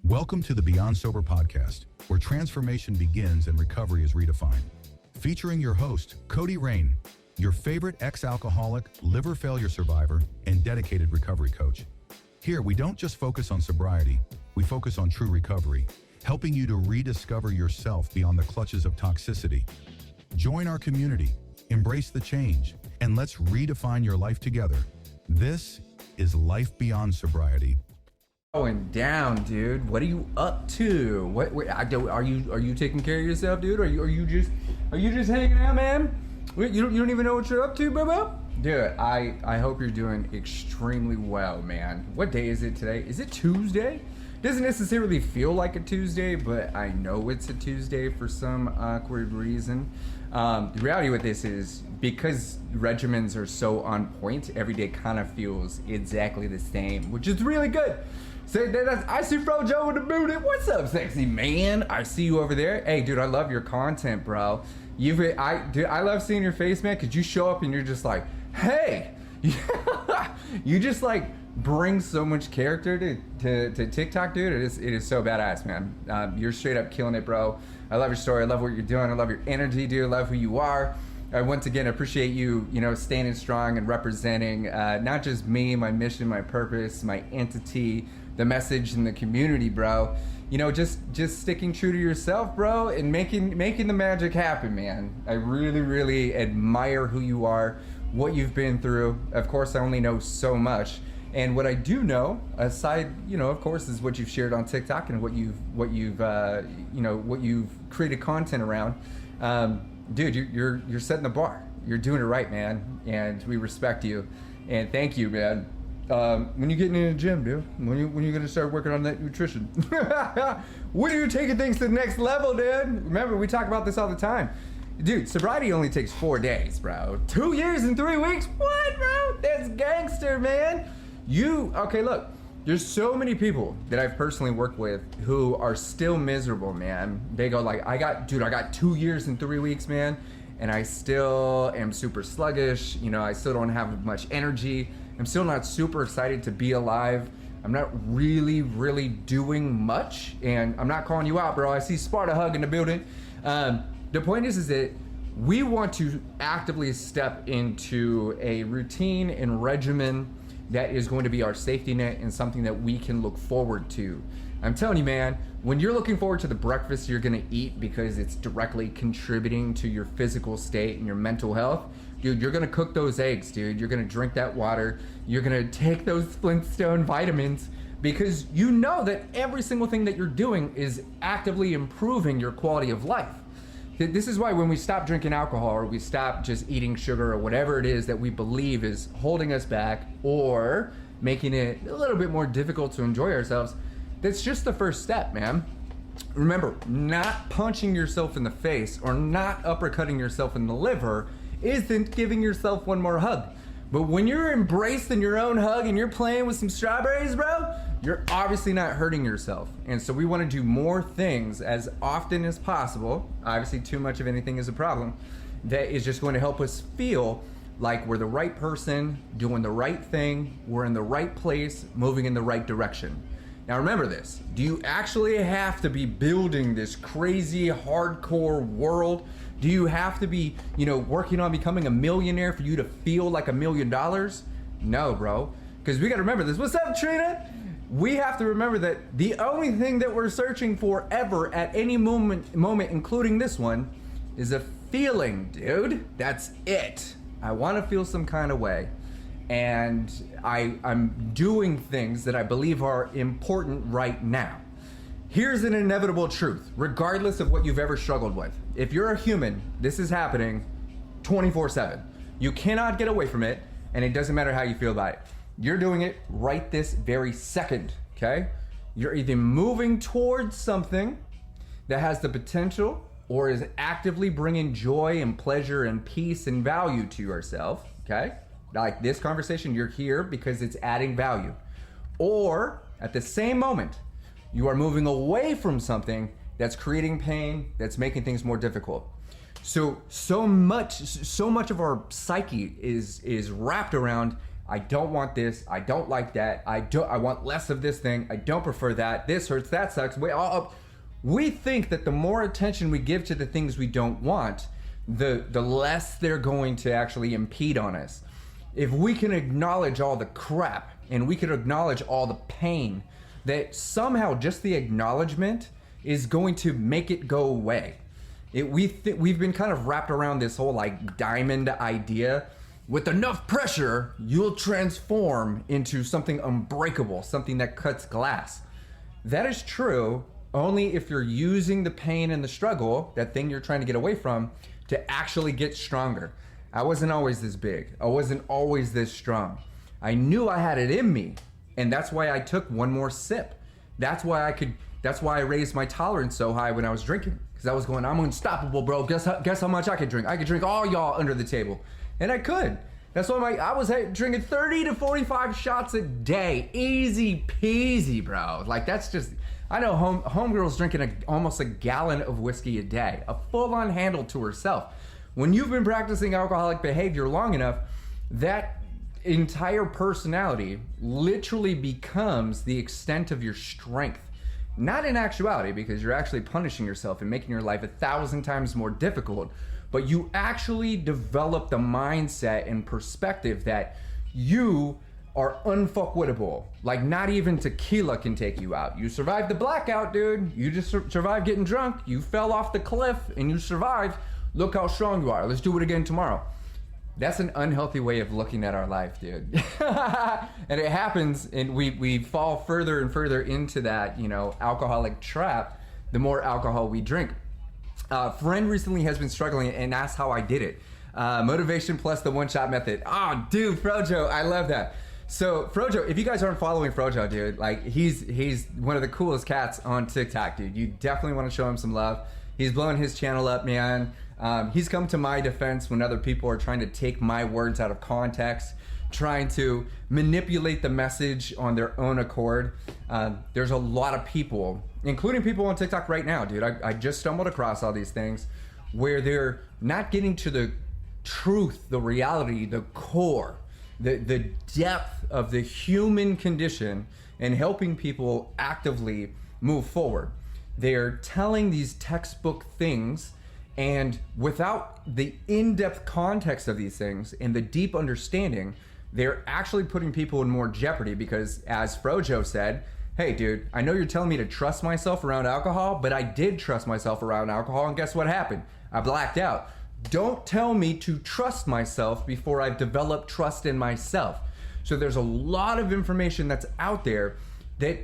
Welcome to the Beyond Sober podcast, where transformation begins and recovery is redefined. Featuring your host, Kohdi Rayne, your favorite ex-alcoholic, liver failure survivor, and dedicated recovery coach. Here, we don't just focus on sobriety, we focus on true recovery, helping you to rediscover yourself beyond the clutches of toxicity. Join our community, embrace the change, and let's redefine your life together. This is Life Beyond Sobriety. Going down, dude. What are you up to? Are you taking care of yourself, dude? Are you just hanging out, man? You don't even know what you're up to, bro? Dude, I hope you're doing extremely well, man. What day is it today? Is it Tuesday? Doesn't necessarily feel like a Tuesday, but I know it's a Tuesday for some awkward reason. The reality with this is, because regimens are so on point, every day kind of feels exactly the same, which is really good. So I see Fro Joe in the booty. What's up, sexy man? I see you over there. Hey, dude, I love your content, bro. I love seeing your face, man, because you show up and you're just like, hey. You just like bring so much character to TikTok, dude. It is so badass, man. You're straight up killing it, bro. I love your story. I love what you're doing. I love your energy, dude. I love who you are. I once again appreciate you, standing strong and representing not just me, my mission, my purpose, my entity, the message in the community, bro. Just sticking true to yourself, bro, and making the magic happen, man. I really, really admire who you are, what you've been through. Of course, I only know so much. And what I do know, aside, of course, is what you've shared on TikTok and what you've created content around. Dude, you're setting the bar. You're doing it right, man. And we respect you. And thank you, man. When you getting in the gym, dude? When you gonna start working on that nutrition? When are you taking things to the next level, dude? Remember, we talk about this all the time. Dude, sobriety only takes 4 days, bro. 2 years and 3 weeks? What, bro? That's gangster, man. Okay, look. There's so many people that I've personally worked with who are still miserable, man. They go like, I got 2 years and 3 weeks, man, and I still am super sluggish. I still don't have much energy. I'm still not super excited to be alive. I'm not really, really doing much, and I'm not calling you out, bro. I see Sparta Hug in the building. The point is that we want to actively step into a routine and regimen that is going to be our safety net and something that we can look forward to. I'm telling you, man, when you're looking forward to the breakfast you're gonna eat because it's directly contributing to your physical state and your mental health, dude, you're gonna cook those eggs, dude. You're gonna drink that water. You're gonna take those Flintstone vitamins, because you know that every single thing that you're doing is actively improving your quality of life. This is why when we stop drinking alcohol, or we stop just eating sugar, or whatever it is that we believe is holding us back or making it a little bit more difficult to enjoy ourselves, that's just the first step, man. Remember, not punching yourself in the face or not uppercutting yourself in the liver isn't giving yourself one more hug. But when you're embracing your own hug and you're playing with some strawberries, bro, you're obviously not hurting yourself. And so we want to do more things as often as possible. Obviously, too much of anything is a problem. That is just going to help us feel like we're the right person, doing the right thing, we're in the right place, moving in the right direction. Now remember this, do you actually have to be building this crazy hardcore world? Do you have to be, working on becoming a millionaire for you to feel like $1 million? No, bro. Because we got to remember this. What's up, Trina? We have to remember that the only thing that we're searching for ever at any moment, including this one, is a feeling, dude. That's it. I want to feel some kind of way. And I'm doing things that I believe are important right now. Here's an inevitable truth, regardless of what you've ever struggled with. If you're a human, this is happening 24/7. You cannot get away from it, and it doesn't matter how you feel about it. You're doing it right this very second, okay? You're either moving towards something that has the potential or is actively bringing joy and pleasure and peace and value to yourself, okay? Like this conversation, you're here because it's adding value. Or at the same moment, you are moving away from something that's creating pain, that's making things more difficult. So much of our psyche is wrapped around, I don't want this. I don't like that. I want less of this thing. I don't prefer that. This hurts. That sucks. We think that the more attention we give to the things we don't want, the less they're going to actually impede on us. If we can acknowledge all the crap and we can acknowledge all the pain, that somehow just the acknowledgement is going to make it go away. We've been kind of wrapped around this whole like diamond idea. With enough pressure, you'll transform into something unbreakable, something that cuts glass. That is true only if you're using the pain and the struggle, that thing you're trying to get away from, to actually get stronger. I wasn't always this big. I wasn't always this strong. I knew I had it in me, and that's why I took one more sip. That's why I raised my tolerance so high when I was drinking. Because I was going, I'm unstoppable, bro. Guess how much I could drink? I could drink all y'all under the table. And I could. That's why I was drinking 30 to 45 shots a day. Easy peasy, bro. Like, that's just... I know homegirl's drinking almost a gallon of whiskey a day. A full-on handle to herself. When you've been practicing alcoholic behavior long enough, that entire personality literally becomes the extent of your strength. Not in actuality, because you're actually punishing yourself and making your life 1,000 times more difficult, but you actually develop the mindset and perspective that you are unfuckwittable. Like, not even tequila can take you out. You survived the blackout, dude. You just survived getting drunk. You fell off the cliff and you survived. Look how strong you are. Let's do it again tomorrow. That's an unhealthy way of looking at our life, dude. And it happens, and we fall further and further into that, alcoholic trap the more alcohol we drink. A friend recently has been struggling and asked how I did it. Motivation plus the one-shot method. Oh, dude, Frojo, I love that. So Frojo, if you guys aren't following Frojo, dude, like he's one of the coolest cats on TikTok, dude. You definitely want to show him some love. He's blowing his channel up, man. He's come to my defense when other people are trying to take my words out of context, trying to manipulate the message on their own accord. There's a lot of people, including people on TikTok right now, dude. I just stumbled across all these things where they're not getting to the truth, the reality, the core, the depth of the human condition and helping people actively move forward. They're telling these textbook things, and without the in-depth context of these things and the deep understanding, they're actually putting people in more jeopardy because, as Frojo said, hey, dude, I know you're telling me to trust myself around alcohol, but I did trust myself around alcohol, and guess what happened? I blacked out. Don't tell me to trust myself before I've developed trust in myself. So there's a lot of information that's out there that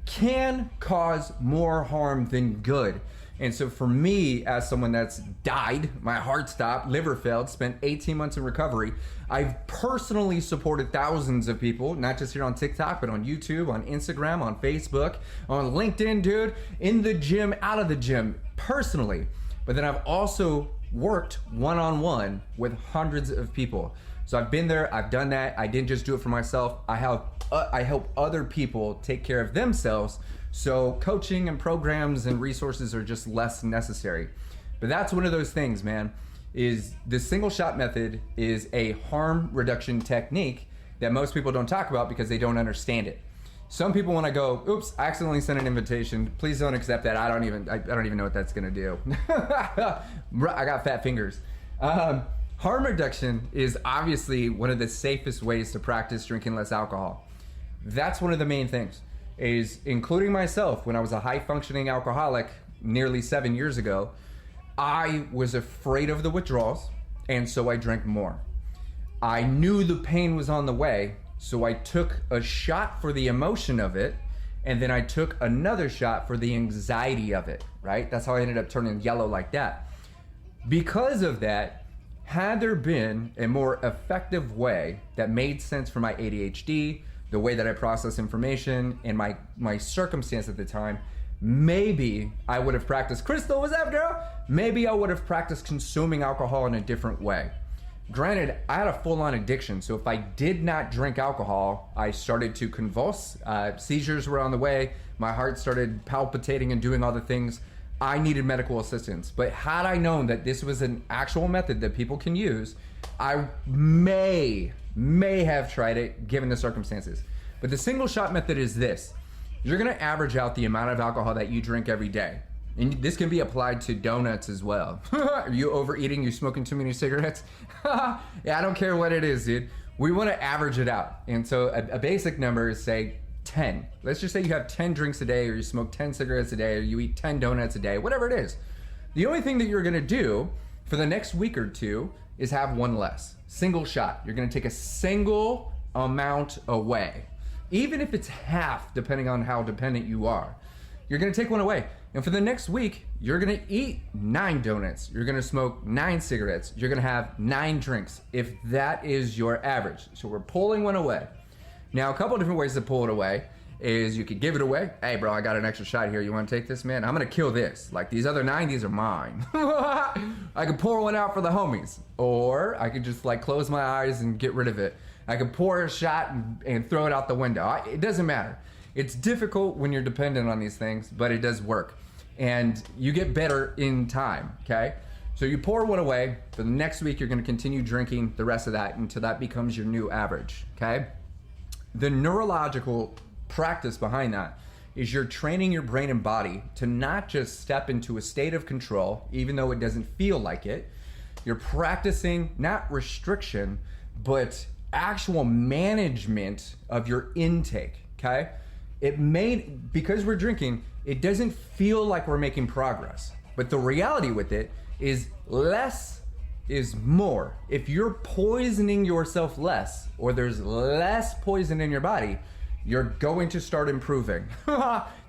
can cause more harm than good. And so for me, as someone that's died, my heart stopped, liver failed, spent 18 months in recovery, I've personally supported thousands of people, not just here on TikTok, but on YouTube, on Instagram, on Facebook, on LinkedIn, dude, in the gym, out of the gym, personally. But then I've also worked one-on-one with hundreds of people. So I've been there, I've done that. I didn't just do it for myself. I help other people take care of themselves. So coaching and programs and resources are just less necessary. But that's one of those things, man, is the single shot method is a harm reduction technique that most people don't talk about because they don't understand it. Some people, when I go, oops, I accidentally sent an invitation, please don't accept that. I don't even know what that's gonna do. I got fat fingers. Harm reduction is obviously one of the safest ways to practice drinking less alcohol. That's one of the main things, is including myself. When I was a high functioning alcoholic nearly 7 years ago, I was afraid of the withdrawals, and so I drank more. I knew the pain was on the way, so I took a shot for the emotion of it, and then I took another shot for the anxiety of it, right? That's how I ended up turning yellow like that. Because of that, had there been a more effective way that made sense for my ADHD, the way that I process information, and my circumstance at the time, maybe I would have practiced, Crystal, what's up, girl? Maybe I would have practiced consuming alcohol in a different way. Granted, I had a full-on addiction, so if I did not drink alcohol, I started to convulse. Seizures were on the way. My heart started palpitating and doing all the things. I needed medical assistance. But had I known that this was an actual method that people can use, I may have tried it given the circumstances. But the single shot method is this. You're gonna average out the amount of alcohol that you drink every day. And this can be applied to donuts as well. Are you overeating? You smoking too many cigarettes? Yeah, I don't care what it is, dude. We wanna average it out. And so a basic number is, say, 10. Let's just say you have 10 drinks a day, or you smoke 10 cigarettes a day, or you eat 10 donuts a day, whatever it is. The only thing that you're gonna do for the next week or two is have one less. Single shot. You're gonna take a single amount away. Even if it's half, depending on how dependent you are. You're gonna take one away. And for the next week, you're gonna eat 9 donuts. You're gonna smoke 9 cigarettes. You're gonna have 9 drinks, if that is your average. So we're pulling one away. Now, a couple different ways to pull it away is you could give it away. Hey, bro, I got an extra shot here. You wanna take this, man? I'm gonna kill this. Like, these other 9, these are mine. I could pour one out for the homies. Or I could just like close my eyes and get rid of it. I could pour a shot and throw it out the window. It doesn't matter. It's difficult when you're dependent on these things, but it does work. And you get better in time, okay? So you pour one away. For the next week, you're gonna continue drinking the rest of that until that becomes your new average, okay? The neurological practice behind that is you're training your brain and body to not just step into a state of control, even though it doesn't feel like it. You're practicing not restriction, but actual management of your intake, okay? Because we're drinking, it doesn't feel like we're making progress. But the reality with it is less is more. If you're poisoning yourself less, or there's less poison in your body, you're going to start improving.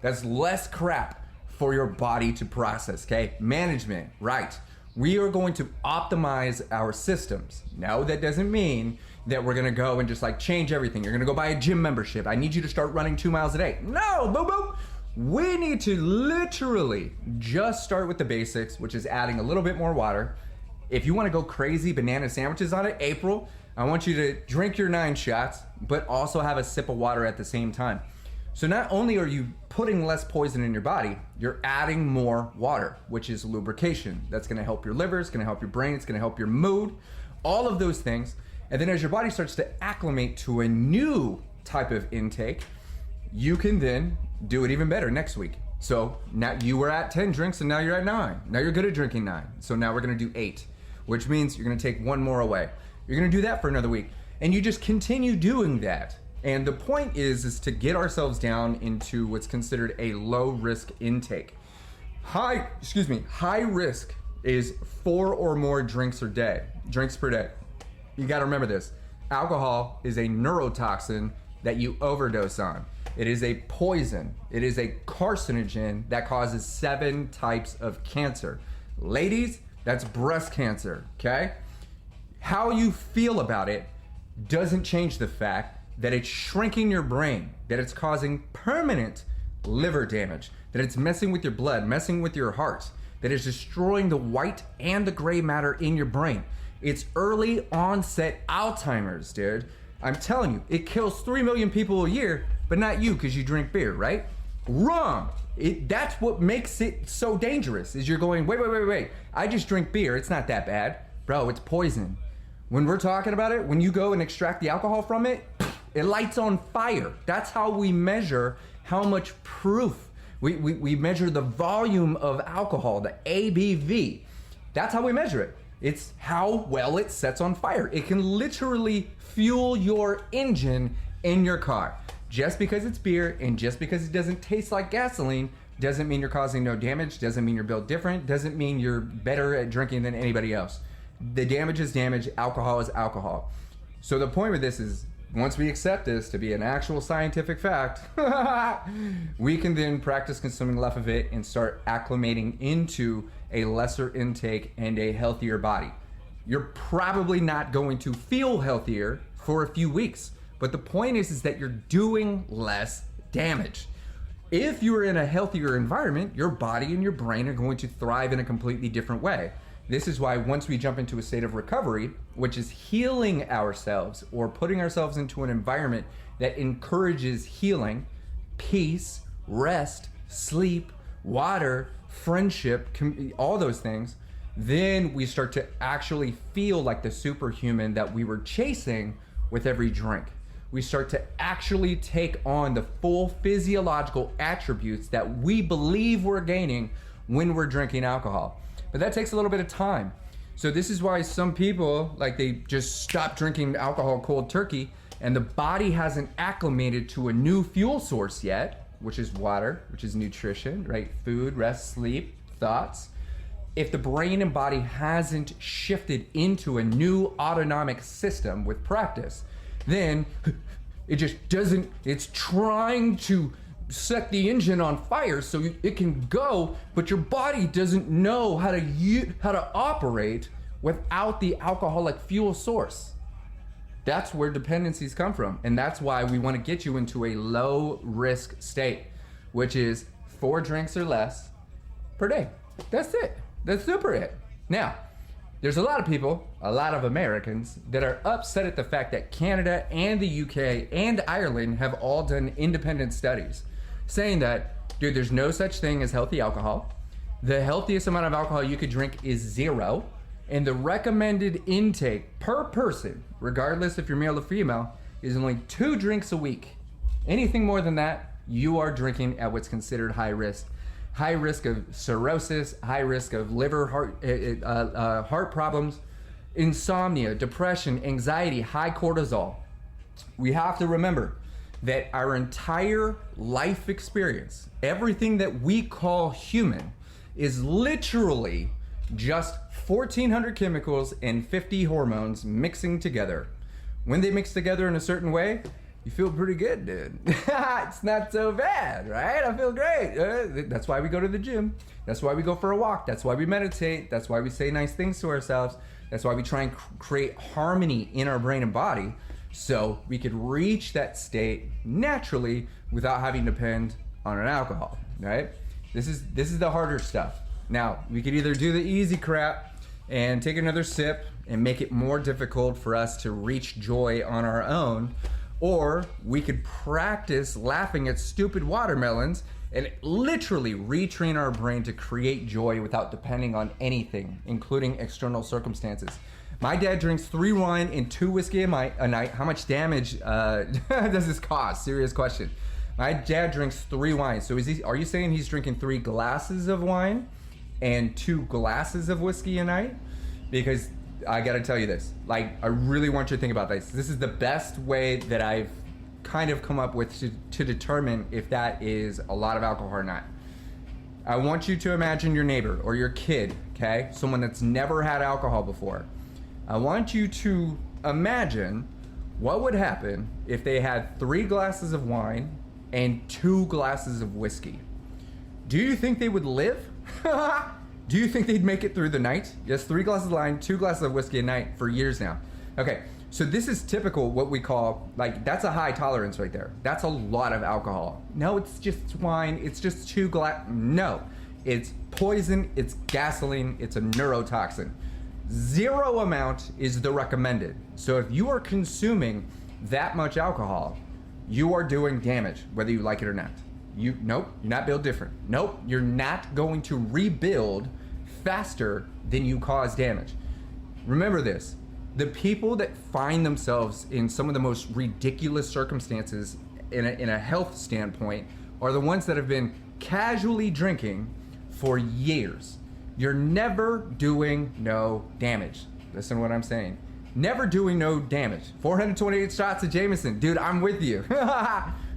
That's less crap for your body to process, okay? Management, right. We are going to optimize our systems. Now, that doesn't mean that we're gonna go and just like change everything. You're gonna go buy a gym membership. I need you to start running 2 miles a day. No, boo boo. We need to literally just start with the basics, which is adding a little bit more water. If you wanna go crazy banana sandwiches on it, April, I want you to drink your 9 shots, but also have a sip of water at the same time. So not only are you putting less poison in your body, you're adding more water, which is lubrication. That's gonna help your liver, it's gonna help your brain, it's gonna help your mood, all of those things. And then as your body starts to acclimate to a new type of intake, you can then do it even better next week. So now you were at 10 drinks and now you're at 9. Now you're good at drinking 9. So now we're gonna do 8, which means you're gonna take 1 more away. You're gonna do that for another week. And you just continue doing that. And the point is to get ourselves down into what's considered a low risk intake. High risk is 4 or more drinks per day. You gotta remember this. Alcohol is a neurotoxin that you overdose on. It is a poison. It is a carcinogen that causes 7 types of cancer. Ladies, that's breast cancer, okay? How you feel about it doesn't change the fact that it's shrinking your brain, that it's causing permanent liver damage, that it's messing with your blood, messing with your heart, that it's destroying the white and the gray matter in your brain. It's early onset Alzheimer's, dude. I'm telling you, it kills 3 million people a year, but not you because you drink beer, right? Wrong. That's what makes it so dangerous, is you're going, wait. I just drink beer. It's not that bad. Bro, it's poison. When we're talking about it, when you go and extract the alcohol from it, it lights on fire. That's how we measure how much proof. We measure the volume of alcohol, the ABV. That's how we measure it. It's how well it sets on fire. It can literally fuel your engine in your car. Just because it's beer and just because it doesn't taste like gasoline doesn't mean you're causing no damage, doesn't mean you're built different, doesn't mean you're better at drinking than anybody else. The damage is damage, alcohol is alcohol. So the point with this is, once we accept this to be an actual scientific fact, we can then practice consuming less of it and start acclimating into a lesser intake and a healthier body. You're probably not going to feel healthier for a few weeks, but the point is that you're doing less damage. If you're in a healthier environment, your body and your brain are going to thrive in a completely different way. This is why once we jump into a state of recovery, which is healing ourselves or putting ourselves into an environment that encourages healing, peace, rest, sleep, water, friendship, all those things, then we start to actually feel like the superhuman that we were chasing with every drink. We start to actually take on the full physiological attributes that we believe we're gaining when we're drinking alcohol. But that takes a little bit of time. So this is why some people, like, they just stop drinking alcohol cold turkey, and the body hasn't acclimated to a new fuel source yet, which is water, which is nutrition, right? Food, rest, sleep, thoughts. If the brain and body hasn't shifted into a new autonomic system with practice, then it just doesn't, it's trying to set the engine on fire so it can go, but your body doesn't know how to operate without the alcoholic fuel source. That's where dependencies come from. And that's why we want to get you into a low risk state, which is 4 drinks or less per day. That's it. That's super it. Now, there's a lot of people, a lot of Americans, that are upset at the fact that Canada and the UK and Ireland have all done independent studies saying that, dude, there's no such thing as healthy alcohol. The healthiest amount of alcohol you could drink is 0. And the recommended intake per person, regardless if you're male or female, is only 2 drinks a week. Anything more than that, you are drinking at what's considered high risk. High risk of cirrhosis, high risk of liver, heart problems, insomnia, depression, anxiety, high cortisol. We have to remember that our entire life experience, everything that we call human, is literally just 1,400 chemicals and 50 hormones mixing together. When they mix together in a certain way, you feel pretty good, dude. It's not so bad, right? I feel great. That's why we go to the gym. That's why we go for a walk. That's why we meditate. That's why we say nice things to ourselves. That's why we try and create harmony in our brain and body so we could reach that state naturally without having to depend on an alcohol, right? This is the harder stuff. Now, we could either do the easy crap and take another sip and make it more difficult for us to reach joy on our own, or we could practice laughing at stupid watermelons and literally retrain our brain to create joy without depending on anything, including external circumstances. My dad drinks 3 wine and 2 whiskey a night. How much damage does this cause? Serious question. My dad drinks 3 wines. So are you saying he's drinking 3 glasses of wine and 2 glasses of whiskey a night? Because I gotta tell you this, like, I really want you to think about this. This is the best way that I've kind of come up with to determine if that is a lot of alcohol or not. I want you to imagine your neighbor or your kid, okay? Someone that's never had alcohol before. I want you to imagine what would happen if they had 3 glasses of wine and 2 glasses of whiskey. Do you think they would live? Do you think they'd make it through the night? Yes, 3 glasses of wine, 2 glasses of whiskey a night for years now. Okay, so this is typical what we call, like, that's a high tolerance right there. That's a lot of alcohol. No, it's just wine, it's just 2 glasses. No, it's poison, it's gasoline, it's a neurotoxin. 0 amount is the recommended. So if you are consuming that much alcohol, you are doing damage, whether you like it or not. Nope, you're not built different. Nope, you're not going to rebuild faster than you cause damage. Remember this, the people that find themselves in some of the most ridiculous circumstances in a health standpoint are the ones that have been casually drinking for years. You're never doing no damage. Listen to what I'm saying. Never doing no damage. 428 shots of Jameson. Dude, I'm with you.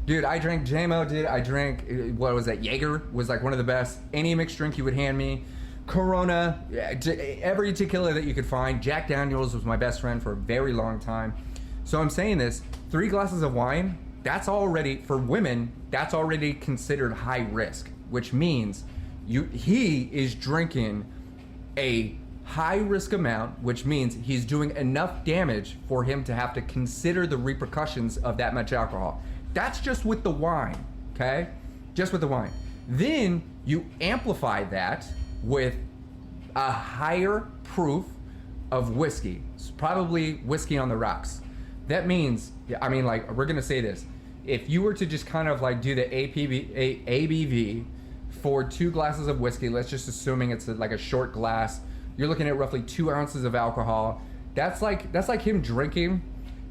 Dude, I drank JMO, dude. I drank, what was that? Jaeger was like one of the best. Any mixed drink you would hand me. Corona, every tequila that you could find. Jack Daniels was my best friend for a very long time. So I'm saying this, 3 glasses of wine, that's already, for women, that's already considered high risk, which means he is drinking a high risk amount, which means he's doing enough damage for him to have to consider the repercussions of that much alcohol. That's just with the wine, okay? Just with the wine. Then you amplify that with a higher proof of whiskey. It's probably whiskey on the rocks. That means, I mean, like, we're gonna say this. If you were to just kind of like do the ABV for 2 glasses of whiskey, let's just assuming it's like a short glass, you're looking at roughly 2 ounces of alcohol. That's like him drinking.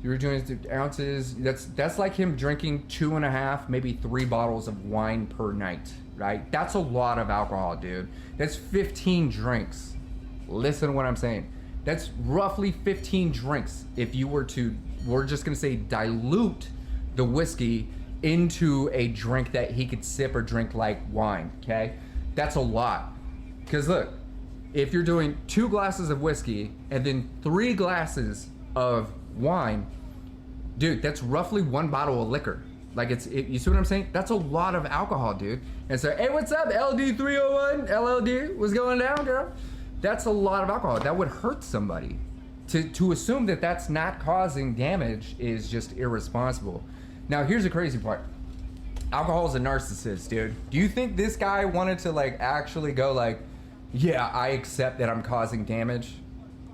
You were doing ounces. That's like him drinking 2.5, maybe 3 bottles of wine per night, right? That's a lot of alcohol, dude. That's 15 drinks. Listen to what I'm saying. That's roughly 15 drinks if you were to, we're just gonna say, dilute the whiskey into a drink that he could sip or drink like wine, okay? That's a lot. Because look, if you're doing 2 glasses of whiskey and then 3 glasses of wine, dude, that's roughly 1 bottle of liquor. Like you see what I'm saying? That's a lot of alcohol, dude. And so, hey, what's up, LD301? LLD, what's going down, girl? That's a lot of alcohol. That would hurt somebody. To assume that that's not causing damage is just irresponsible. Now, here's the crazy part. Alcohol is a narcissist, dude. Do you think this guy wanted to like actually go like, yeah, I accept that I'm causing damage?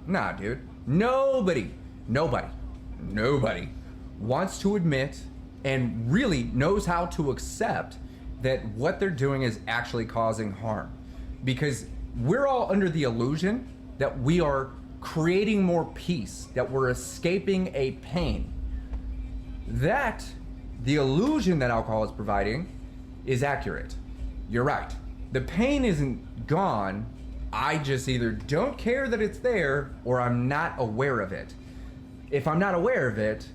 Nah, dude. Nobody wants to admit and really knows how to accept that what they're doing is actually causing harm. Because we're all under the illusion that we are creating more peace, that we're escaping a pain. That the illusion that alcohol is providing is accurate. You're right. The pain isn't gone. I just either don't care that it's there or I'm not aware of it. If I'm not aware of it,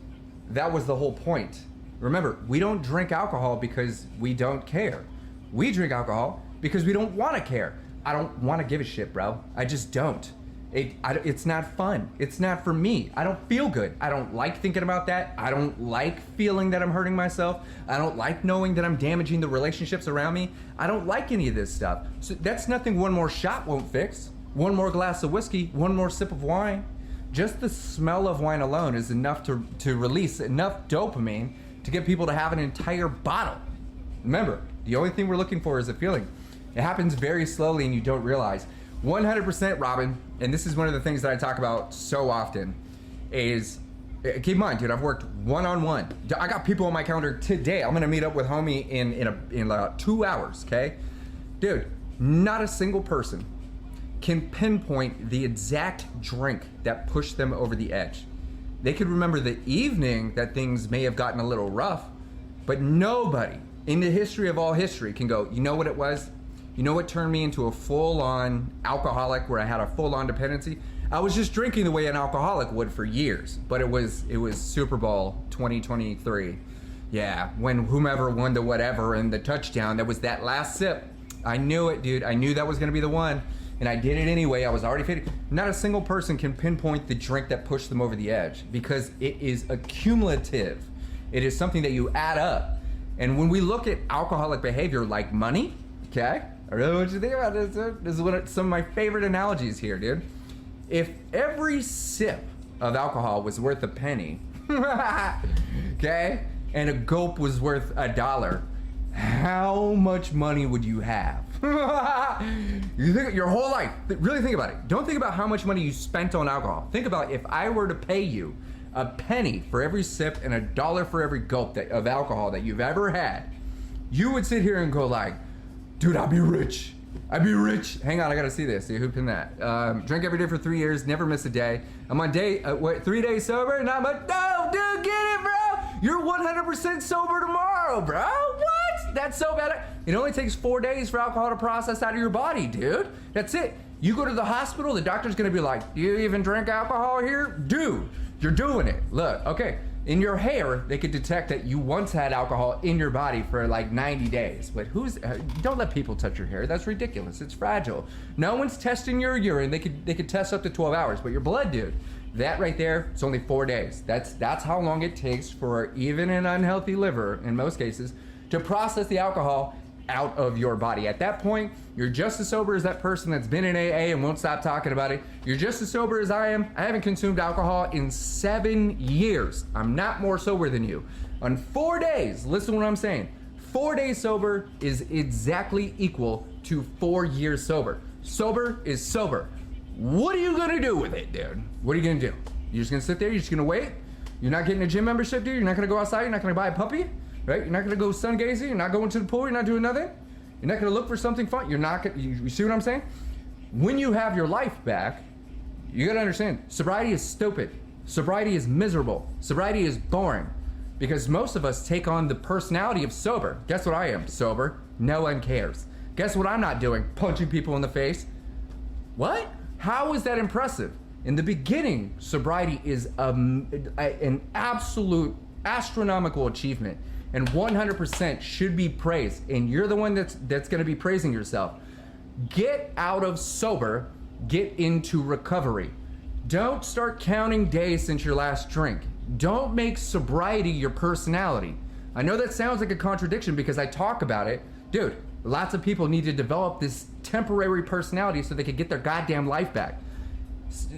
that was the whole point. Remember, we don't drink alcohol because we don't care. We drink alcohol because we don't want to care. I don't want to give a shit, bro. I just don't. It's not fun. It's not for me. I don't feel good. I don't like thinking about that. I don't like feeling that I'm hurting myself. I don't like knowing that I'm damaging the relationships around me. I don't like any of this stuff. So that's nothing one more shot won't fix. 1 more glass of whiskey, 1 more sip of wine. Just the smell of wine alone is enough to release enough dopamine to get people to have an entire bottle. Remember, the only thing we're looking for is a feeling. It happens very slowly and you don't realize. 100%, Robin, and this is one of the things that I talk about so often, is, keep in mind, dude, I've worked one-on-one. I got people on my calendar today. I'm gonna meet up with homie in about 2 hours, okay? Dude, not a single person can pinpoint the exact drink that pushed them over the edge. They could remember the evening that things may have gotten a little rough, but nobody in the history of all history can go, you know what it was? You know what turned me into a full-on alcoholic where I had a full-on dependency? I was just drinking the way an alcoholic would for years, but it was Super Bowl 2023. Yeah, when whomever won the whatever and the touchdown, that was that last sip. I knew it, dude. I knew that was gonna be the one, and I did it anyway. I was already faded. Not a single person can pinpoint the drink that pushed them over the edge because it is accumulative. It is something that you add up. And when we look at alcoholic behavior like money, okay? I really want you to think about this. This is some of my favorite analogies here, dude. If every sip of alcohol was worth a penny, okay, and a gulp was worth $1, how much money would you have? You think your whole life. Really think about it. Don't think about how much money you spent on alcohol. Think about if I were to pay you a penny for every sip and $1 for every gulp of alcohol that you've ever had. You would sit here and go like, dude, I'd be rich. I'd be rich. Hang on, I gotta see this. See, who pinned that? Drink every day for 3 years, never miss a day. I'm on 3 days sober, not much. No, dude, get it, bro. You're 100% sober tomorrow, bro. What? That's so bad. It only takes 4 days for alcohol to process out of your body, dude. That's it. You go to the hospital, the doctor's gonna be like, do you even drink alcohol here? Dude, you're doing it. Look, okay. In your hair, they could detect that you once had alcohol in your body for like 90 days. But don't let people touch your hair. That's ridiculous. It's fragile. No one's testing your urine. They could test up to 12 hours. But your blood, dude, that right there, it's only 4 days. That's how long it takes for even an unhealthy liver, in most cases, to process the alcohol out of your body. At that point, you're just as sober as that person that's been in AA and won't stop talking about it. You're just as sober as I am. I haven't consumed alcohol in 7 years. I'm not more sober than you. On 4 days, listen to what I'm saying. 4 days sober is exactly equal to 4 years sober. Sober is sober. What are you gonna do with it, dude? What are you gonna do? You're just gonna sit there? You're just gonna wait? You're not getting a gym membership, dude? You're not gonna go outside? You're not gonna buy a puppy? Right? You're not gonna go sun gazing? You're not going to the pool? You're not doing nothing? You're not gonna look for something fun. You're not gonna, you see what I'm saying? When you have your life back, you gotta understand, sobriety is stupid. Sobriety is miserable. Sobriety is boring. Because most of us take on the personality of sober. Guess what I am? Sober. No one cares. Guess what I'm not doing? Punching people in the face. What? How is that impressive? In the beginning, sobriety is an absolute astronomical achievement and 100% should be praised. And you're the one that's gonna be praising yourself. Get out of sober, get into recovery. Don't start counting days since your last drink. Don't make sobriety your personality. I know that sounds like a contradiction because I talk about it. Dude, lots of people need to develop this temporary personality so they can get their goddamn life back.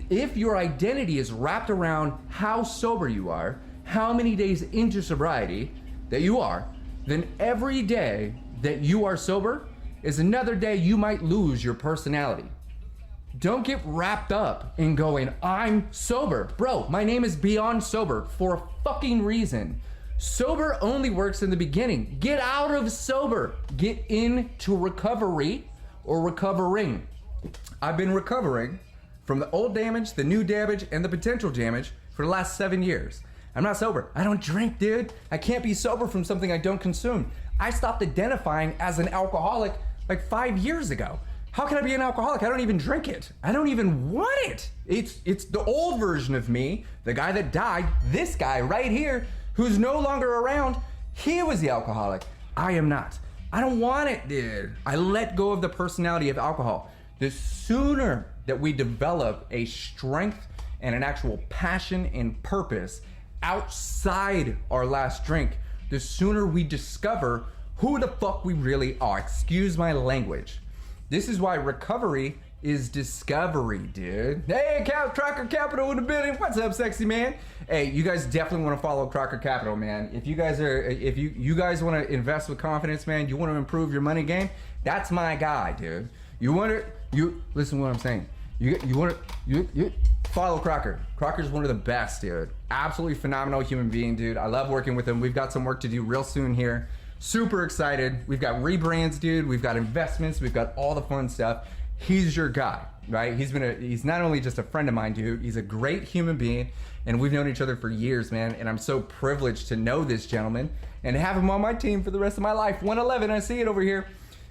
If your identity is wrapped around how sober you are, how many days into sobriety that you are, then every day that you are sober is another day you might lose your personality. Don't get wrapped up in going, I'm sober. Bro, my name is Beyond Sober for a fucking reason. Sober only works in the beginning. Get out of sober. Get into recovery or recovering. I've been recovering from the old damage, the new damage, and the potential damage for the last 7 years. I'm not sober. I don't drink, dude. I can't be sober from something I don't consume. I stopped identifying as an alcoholic like 5 years ago. How can I be an alcoholic? I don't even drink it. I don't even want it. It's the old version of me, the guy that died, this guy right here, who's no longer around. He was the alcoholic. I am not. I don't want it, dude. I let go of the personality of alcohol. The sooner that we develop a strength and an actual passion and purpose outside our last drink, the sooner we discover who the fuck we really are. Excuse my language. This is why recovery is discovery, dude. Hey, Crocker Capital in the building. What's up, sexy man? Hey, you guys definitely want to follow Crocker Capital, man. If you guys want to invest with confidence, man, you want to improve your money game, that's my guy, dude. Listen to what I'm saying. You follow Crocker. Crocker's one of the best, dude. Absolutely phenomenal human being, dude. I love working with him. We've got some work to do real soon here. Super excited. We've got rebrands, dude. We've got investments. We've got all the fun stuff. He's your guy, right? He's not only just a friend of mine, dude. He's a great human being, and we've known each other for years, man. And I'm so privileged to know this gentleman and have him on my team for the rest of my life. 111, I see it over here.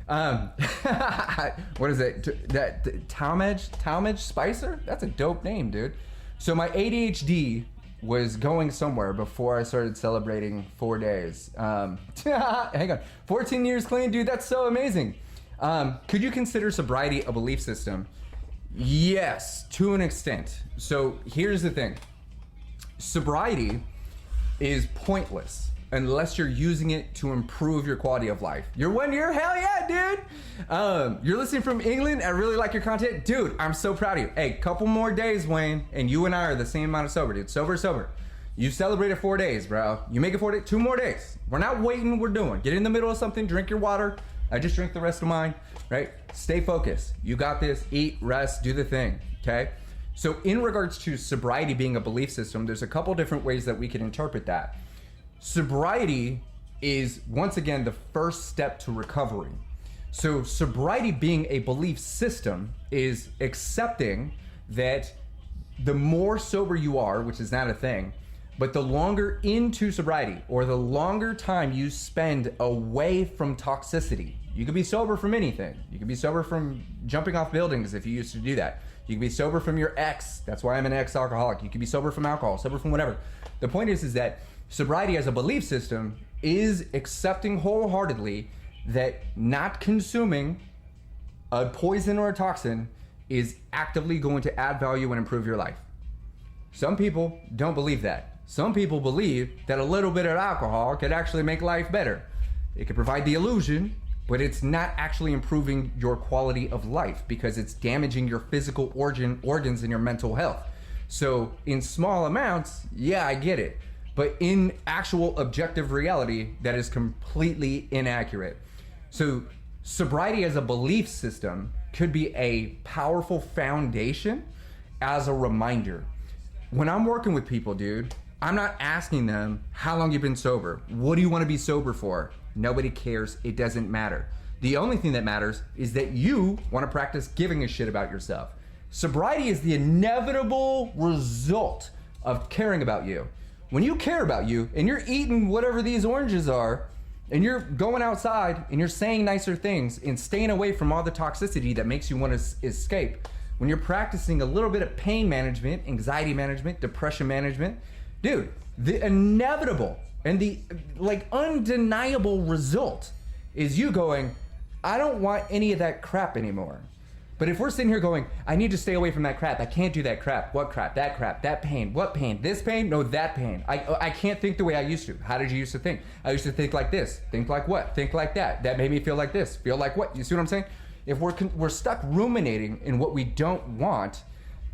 What is it? Talmadge Spicer? That's a dope name, dude. So my ADHD was going somewhere before I started celebrating 4 days. Hang on, 14 years clean, dude, that's so amazing. Could you consider sobriety a belief system? Yes, to an extent. So here's the thing. Sobriety is pointless unless you're using it to improve your quality of life. You're 1 year? Hell yeah, dude. You're listening from England. I really like your content. Dude, I'm so proud of you. Hey, couple more days, Wayne, and you and I are the same amount of sober, dude. Sober. You celebrated 4 days, bro. You make it 4 days, 2 more days. We're not waiting, we're doing. Get in the middle of something, drink your water. I just drink the rest of mine, right? Stay focused. You got this. Eat, rest, do the thing, okay? So in regards to sobriety being a belief system, there's a couple different ways that we can interpret that. Sobriety is, once again, the first step to recovery. So sobriety being a belief system is accepting that the more sober you are, which is not a thing, but the longer into sobriety or the longer time you spend away from toxicity. You can be sober from anything. You can be sober from jumping off buildings if you used to do that. You can be sober from your ex. That's why I'm an ex-alcoholic. You can be sober from alcohol, sober from whatever. The point is that sobriety as a belief system is accepting wholeheartedly that not consuming a poison or a toxin is actively going to add value and improve your life. Some people don't believe that. Some people believe that a little bit of alcohol could actually make life better. It could provide the illusion, but it's not actually improving your quality of life because it's damaging your physical organs and your mental health. So in small amounts, yeah, I get it. But in actual objective reality, that is completely inaccurate. So sobriety as a belief system could be a powerful foundation as a reminder. When I'm working with people, dude, I'm not asking them how long you've been sober. What do you want to be sober for? Nobody cares. It doesn't matter. The only thing that matters is that you want to practice giving a shit about yourself. Sobriety is the inevitable result of caring about you. When you care about you and you're eating whatever these oranges are, and you're going outside and you're saying nicer things and staying away from all the toxicity that makes you want to escape, when you're practicing a little bit of pain management, anxiety management, depression management, dude, the inevitable and the undeniable result is you going, I don't want any of that crap anymore. But if we're sitting here going, I need to stay away from that crap. I can't do that crap. What crap? That crap. That pain. What pain? This pain? No, that pain. I can't think the way I used to. How did you used to think? I used to think like this. Think like what? Think like that. That made me feel like this. Feel like what? You see what I'm saying? If we're stuck ruminating in what we don't want,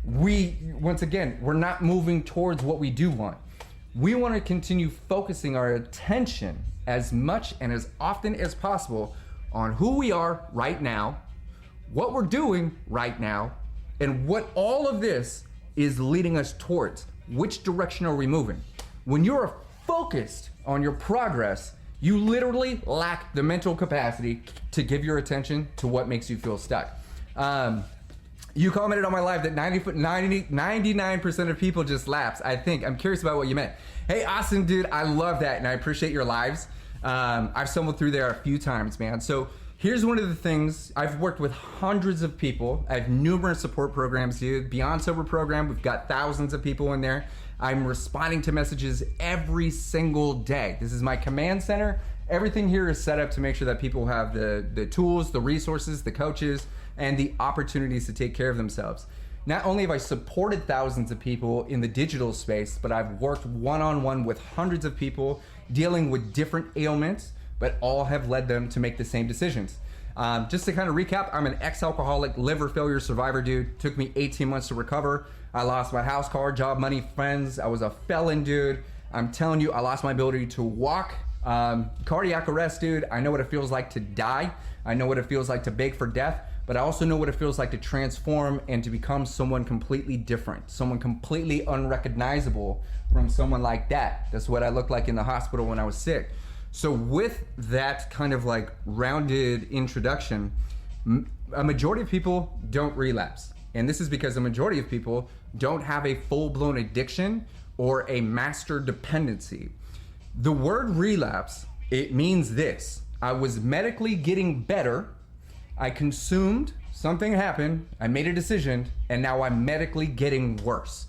once again, we're not moving towards what we do want. We want to continue focusing our attention as much and as often as possible on who we are right now, what we're doing right now, and what all of this is leading us towards. Which direction are we moving? When you're focused on your progress, you literally lack the mental capacity to give your attention to what makes you feel stuck. You commented on my live that 99% of people just lapse. I'm curious about what you meant. Hey, Austin, dude, I love that, and I appreciate your lives. I've stumbled through there a few times, man. So here's one of the things. I've worked with hundreds of people. I have numerous support programs, dude. Beyond Sober program, we've got thousands of people in there. I'm responding to messages every single day. This is my command center. Everything here is set up to make sure that people have the tools, the resources, the coaches, and the opportunities to take care of themselves. Not only have I supported thousands of people in the digital space, but I've worked one-on-one with hundreds of people dealing with different ailments, but all have led them to make the same decisions. Just to kind of recap, I'm an ex-alcoholic liver failure survivor, dude. Took me 18 months to recover. I lost my house, car, job, money, friends. I was a felon, dude. I'm telling you, I lost my ability to walk. Cardiac arrest, dude. I know what it feels like to die. I know what it feels like to beg for death, but I also know what it feels like to transform and to become someone completely different, someone completely unrecognizable from someone like that. That's what I looked like in the hospital when I was sick. So with that kind of like rounded introduction, a majority of people don't relapse. And this is because a majority of people don't have a full-blown addiction or a master dependency. The word relapse, it means this: I was medically getting better, I consumed, something happened, I made a decision, and now I'm medically getting worse.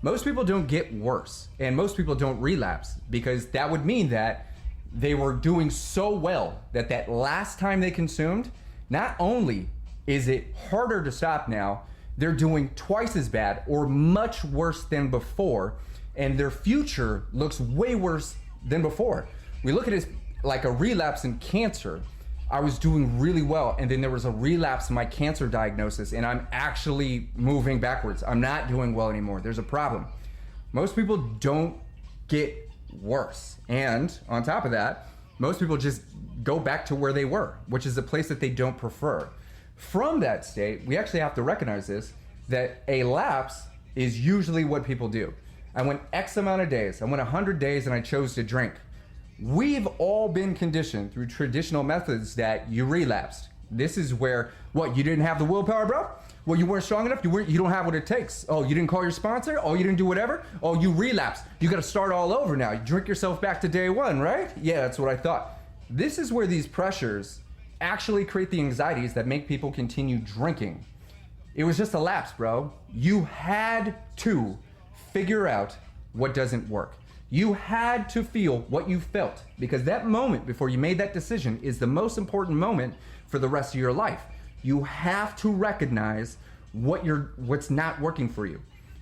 Most people don't get worse, and most people don't relapse, because that would mean that they were doing so well that last time they consumed, not only is it harder to stop now, they're doing twice as bad or much worse than before, and their future looks way worse than before. We look at it like a relapse in cancer. I was doing really well, and then there was a relapse in my cancer diagnosis, and I'm actually moving backwards. I'm not doing well anymore. There's a problem. Most people don't get worse. And on top of that, most people just go back to where they were, which is a place that they don't prefer. From that state, we actually have to recognize this, that a lapse is usually what people do. I went X amount of days, I went 100 days, and I chose to drink. We've all been conditioned through traditional methods that you relapsed. This is where, what, you didn't have the willpower, bro? Well, you weren't strong enough? You don't have what it takes. Oh, you didn't call your sponsor? Oh, you didn't do whatever? Oh, you relapsed. You got to start all over now. You drink yourself back to day one, right? Yeah, that's what I thought. This is where these pressures actually create the anxieties that make people continue drinking. It was just a lapse, bro. You had to figure out what doesn't work. You had to feel what you felt, because that moment before you made that decision is the most important moment for the rest of your life. You have to recognize what's not working for you.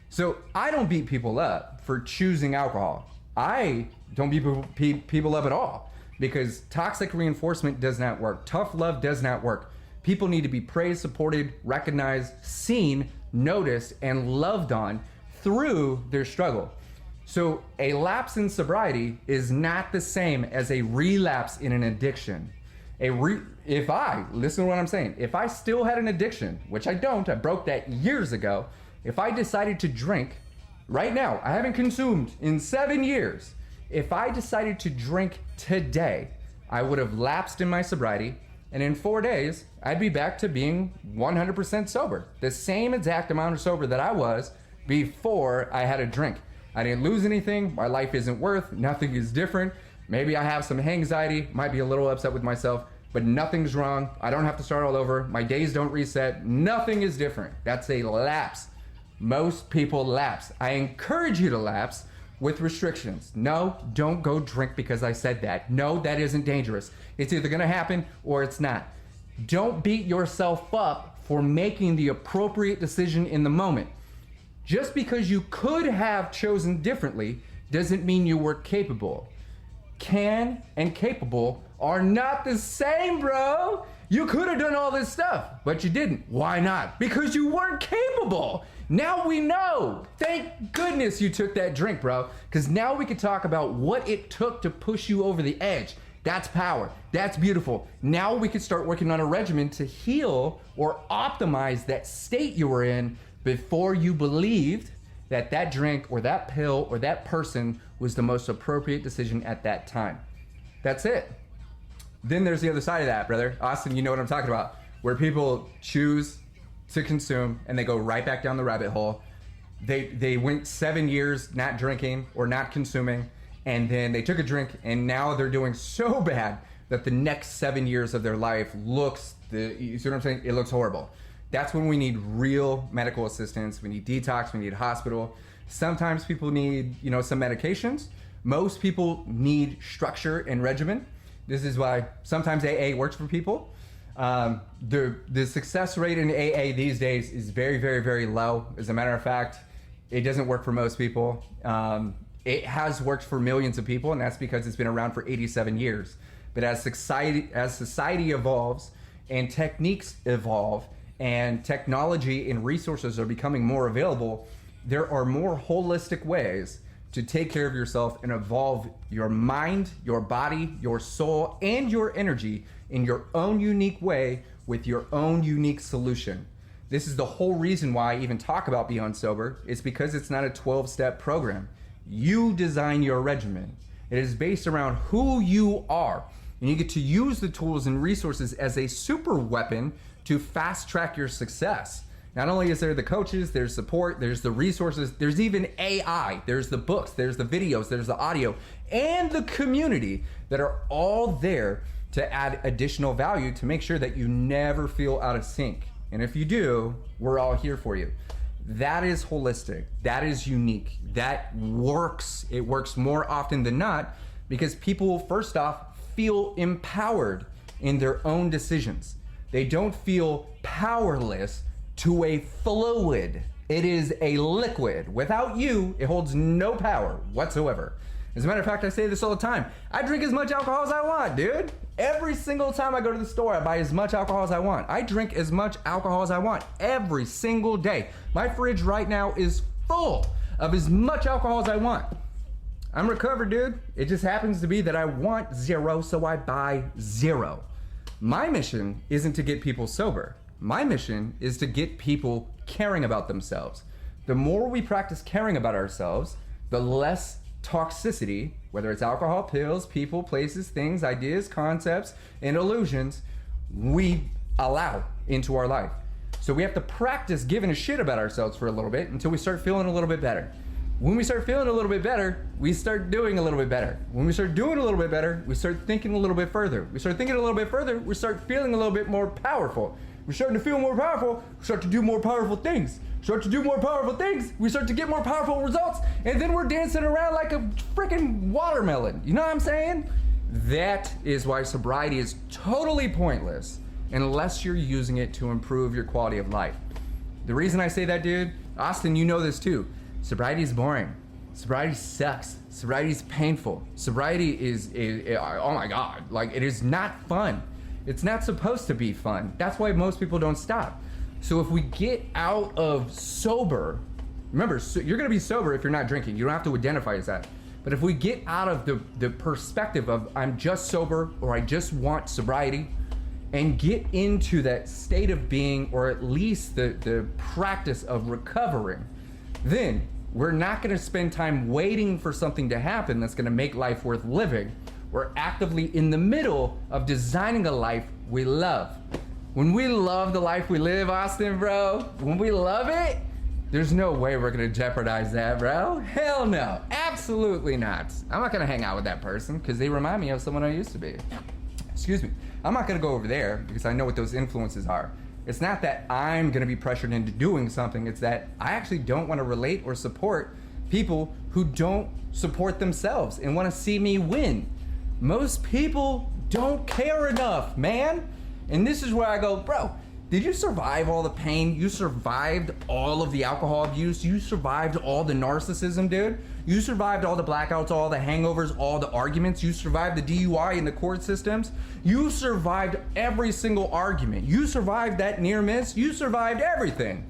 So I don't beat people up for choosing alcohol. I don't beat people up at all, because toxic reinforcement does not work. Tough love does not work. People need to be praised, supported, recognized, seen, noticed, and loved on through their struggle. So a lapse in sobriety is not the same as a relapse in an addiction. Listen to what I'm saying, if I still had an addiction, which I don't, I broke that years ago, if I decided to drink right now, I haven't consumed in 7 years. If I decided to drink today, I would have lapsed in my sobriety, And in 4 days, I'd be back to being 100% sober. The same exact amount of sober that I was before I had a drink. I didn't lose anything. My life isn't worth. Nothing is different. Maybe I have some anxiety, might be a little upset with myself, but nothing's wrong. I don't have to start all over. My days don't reset. Nothing is different. That's a lapse. Most people lapse. I encourage you to lapse with restrictions. No, don't go drink because I said that. No, that isn't dangerous. It's either gonna happen or it's not. Don't beat yourself up for making the appropriate decision in the moment. Just because you could have chosen differently doesn't mean you were capable. Can and capable are not the same, bro. You could have done all this stuff, but you didn't. Why not? Because you weren't capable. Now we know. Thank goodness you took that drink, bro. Because now we can talk about what it took to push you over the edge. That's power. That's beautiful. Now we can start working on a regimen to heal or optimize that state you were in before you believed that that drink or that pill or that person was the most appropriate decision at that time. That's it. Then there's the other side of that, brother. Austin, you know what I'm talking about. Where people choose to consume and they go right back down the rabbit hole. They went 7 years not drinking or not consuming, and then they took a drink and now they're doing so bad that the next 7 years of their life looks, you see what I'm saying? It looks horrible. That's when we need real medical assistance. We need detox, we need hospital. Sometimes people need, some medications. Most people need structure and regimen. This is why sometimes AA works for people. The success rate in AA these days is very, very, very low. As a matter of fact, it doesn't work for most people. It has worked for millions of people, and that's because it's been around for 87 years. But as society evolves and techniques evolve and technology and resources are becoming more available, there are more holistic ways to take care of yourself and evolve your mind, your body, your soul, and your energy in your own unique way with your own unique solution. This is the whole reason why I even talk about Beyond Sober. It's because it's not a 12-step program. You design your regimen. It is based around who you are. And you get to use the tools and resources as a super weapon to fast track your success. Not only is there the coaches, there's support, there's the resources, there's even AI, there's the books, there's the videos, there's the audio, and the community that are all there to add additional value to make sure that you never feel out of sync. And if you do, we're all here for you. That is holistic. That is unique. That works. It works more often than not because people, first off, feel empowered in their own decisions. They don't feel powerless to a fluid. It is a liquid. Without you, it holds no power whatsoever. As a matter of fact, I say this all the time. I drink as much alcohol as I want, dude. Every single time I go to the store, I buy as much alcohol as I want. I drink as much alcohol as I want every single day. My fridge right now is full of as much alcohol as I want. I'm recovered, dude. It just happens to be that I want zero, so I buy zero. My mission isn't to get people sober. My mission is to get people caring about themselves. The more we practice caring about ourselves, the less toxicity, whether it's alcohol, pills, people, places, things, ideas, concepts, and illusions, we allow into our life. So we have to practice giving a shit about ourselves for a little bit until we start feeling a little bit better. When we start feeling a little bit better, we start doing a little bit better. When we start doing a little bit better, we start thinking a little bit further. We start thinking a little bit further, we start feeling a little bit more powerful. We're starting to feel more powerful, we start to do more powerful things. Start to do more powerful things, we start to get more powerful results, and then we're dancing around like a freaking watermelon. You know what I'm saying? That is why sobriety is totally pointless unless you're using it to improve your quality of life. The reason I say that, dude, Austin, you know this too. Sobriety is boring. Sobriety sucks. Sobriety is painful. Sobriety is oh my God, like it is not fun. It's not supposed to be fun. That's why most people don't stop. So if we get out of sober, remember, you're gonna be sober if you're not drinking. You don't have to identify as that. But if we get out of the perspective of I'm just sober or I just want sobriety and get into that state of being, or at least the practice of recovering, then we're not gonna spend time waiting for something to happen that's gonna make life worth living. We're actively in the middle of designing a life we love. When we love the life we live, Austin, bro, when we love it, there's no way we're gonna jeopardize that, bro. Hell no, absolutely not. I'm not gonna hang out with that person because they remind me of someone I used to be. Excuse me. I'm not gonna go over there because I know what those influences are. It's not that I'm gonna be pressured into doing something, it's that I actually don't wanna relate or support people who don't support themselves and wanna see me win. Most people don't care enough, man. And this is where I go, bro, did you survive all the pain? You survived all of the alcohol abuse. You survived all the narcissism, dude. You survived all the blackouts, all the hangovers, all the arguments. You survived the DUI in the court systems. You survived every single argument. You survived that near miss. You survived everything.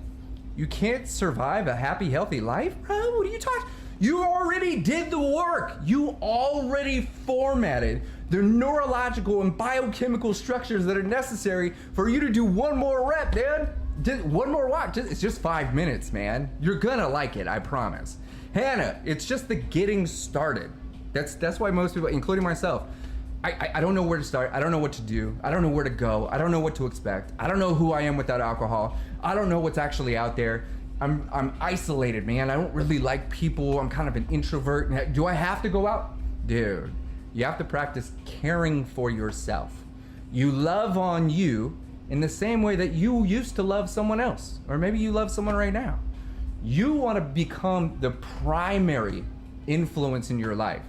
You can't survive a happy, healthy life, bro? What are you talking? You already did the work. You already formatted the neurological and biochemical structures that are necessary for you to do one more rep, dude. One more walk. It's just 5 minutes, man. You're gonna like it, I promise. Hannah, it's just the getting started. That's why most people, including myself, I don't know where to start. I don't know what to do. I don't know where to go. I don't know what to expect. I don't know who I am without alcohol. I don't know what's actually out there. I'm isolated, man. I don't really like people. I'm kind of an introvert. Do I have to go out? Dude, you have to practice caring for yourself. You love on you in the same way that you used to love someone else, or maybe you love someone right now. You want to become the primary influence in your life.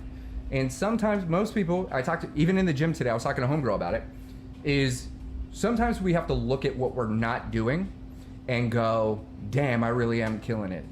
And sometimes most people, even in the gym today, I was talking to homegirl about it, is sometimes we have to look at what we're not doing and go, damn, I really am killing it.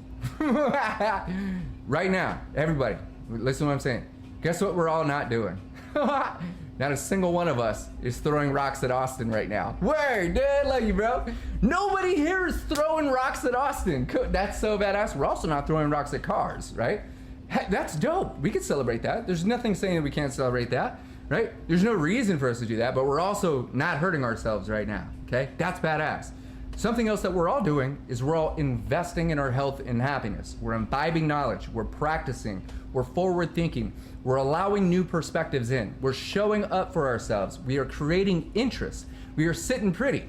Right now, everybody, listen to what I'm saying. Guess what we're all not doing? Not a single one of us is throwing rocks at Austin right now. Word, dude, love you, bro. Nobody here is throwing rocks at Austin. That's so badass. We're also not throwing rocks at cars, right? Heck, that's dope. We can celebrate that. There's nothing saying that we can't celebrate that, right? There's no reason for us to do that, but we're also not hurting ourselves right now, okay? That's badass. Something else that we're all doing is we're all investing in our health and happiness. We're imbibing knowledge. We're practicing. We're forward thinking. We're allowing new perspectives in. We're showing up for ourselves. We are creating interest. We are sitting pretty.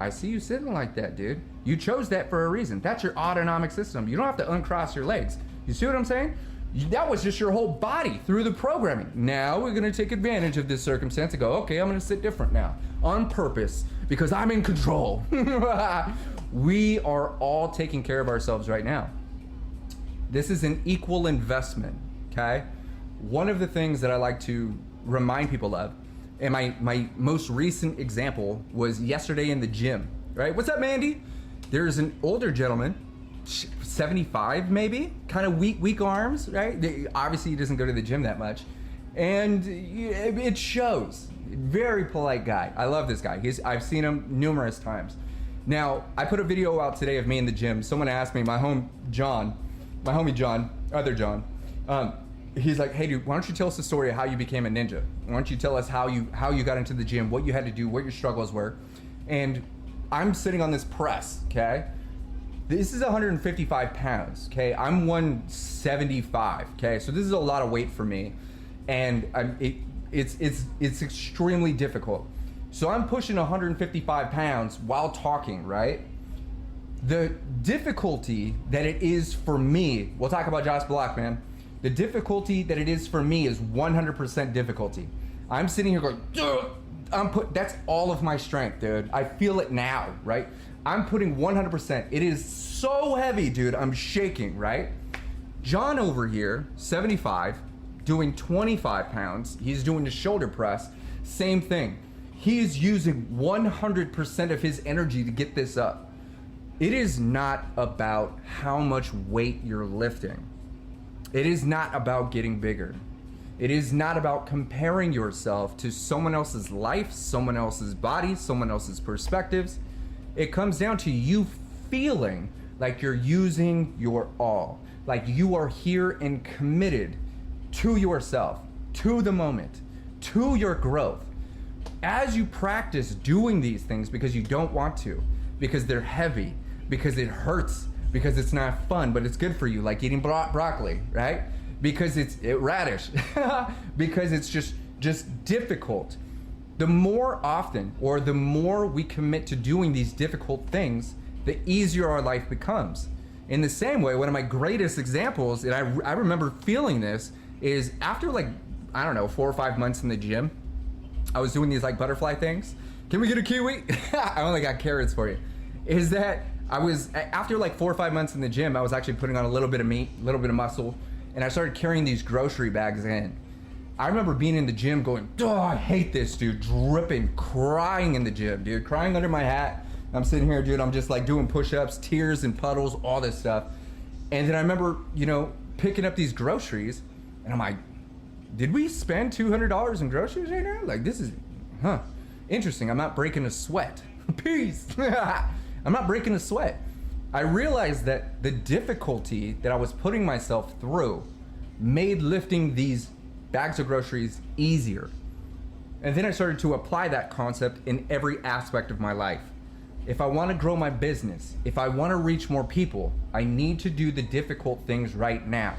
I see you sitting like that, dude. You chose that for a reason. That's your autonomic system. You don't have to uncross your legs. You see what I'm saying? That was just your whole body through the programming. Now we're gonna take advantage of this circumstance and go, okay, I'm gonna sit different now on purpose because I'm in control. We are all taking care of ourselves right now. This is an equal investment, okay? One of the things that I like to remind people of, and my most recent example was yesterday in the gym, right? What's up, Mandy? There's an older gentleman, 75 maybe, kind of weak arms, right? Obviously he doesn't go to the gym that much, and it shows. Very polite guy. I love this guy. I've seen him numerous times. Now, I put a video out today of me in the gym. Someone asked me, my homie John, other John, he's like, hey dude, why don't you tell us the story of how you became a ninja? Why don't you tell us how you got into the gym, what you had to do, what your struggles were? And I'm sitting on this press, okay? This is 155 pounds, okay? I'm 175, okay? So this is a lot of weight for me, and it's extremely difficult. So I'm pushing 155 pounds while talking, right? The difficulty that it is for me, we'll talk about Josh Block, man. The difficulty that it is for me is 100% difficulty. I'm sitting here going, that's all of my strength, dude. I feel it now, right? I'm putting 100%. It is so heavy, dude. I'm shaking, right? John over here, 75, doing 25 pounds. He's doing the shoulder press. Same thing. He is using 100% of his energy to get this up. It is not about how much weight you're lifting. It is not about getting bigger. It is not about comparing yourself to someone else's life, someone else's body, someone else's perspectives. It comes down to you feeling like you're using your all, like you are here and committed to yourself, to the moment, to your growth. As you practice doing these things because you don't want to, because they're heavy, because it hurts, because it's not fun, but it's good for you, like eating broccoli, right? Because it's radish, because it's just difficult. The more often, or the more we commit to doing these difficult things, the easier our life becomes. In the same way, one of my greatest examples, and I remember feeling this, is after like, I don't know, 4 or 5 months in the gym, I was doing these like butterfly things. Can we get a kiwi? I only got carrots for you. Is that I was, after like 4 or 5 months in the gym, I was actually putting on a little bit of meat, a little bit of muscle, and I started carrying these grocery bags in. I remember being in the gym going, oh, I hate this, dude, dripping, crying in the gym, dude, crying under my hat. I'm sitting here, dude, I'm just like doing push-ups, tears and puddles, all this stuff. And then I remember, you know, picking up these groceries, and I'm like, did we spend $200 in groceries right now? Like, this is, interesting. I'm not breaking a sweat. Peace. I'm not breaking a sweat. I realized that the difficulty that I was putting myself through made lifting these bags of groceries easier. And then I started to apply that concept in every aspect of my life. If I want to grow my business, if I want to reach more people, I need to do the difficult things right now.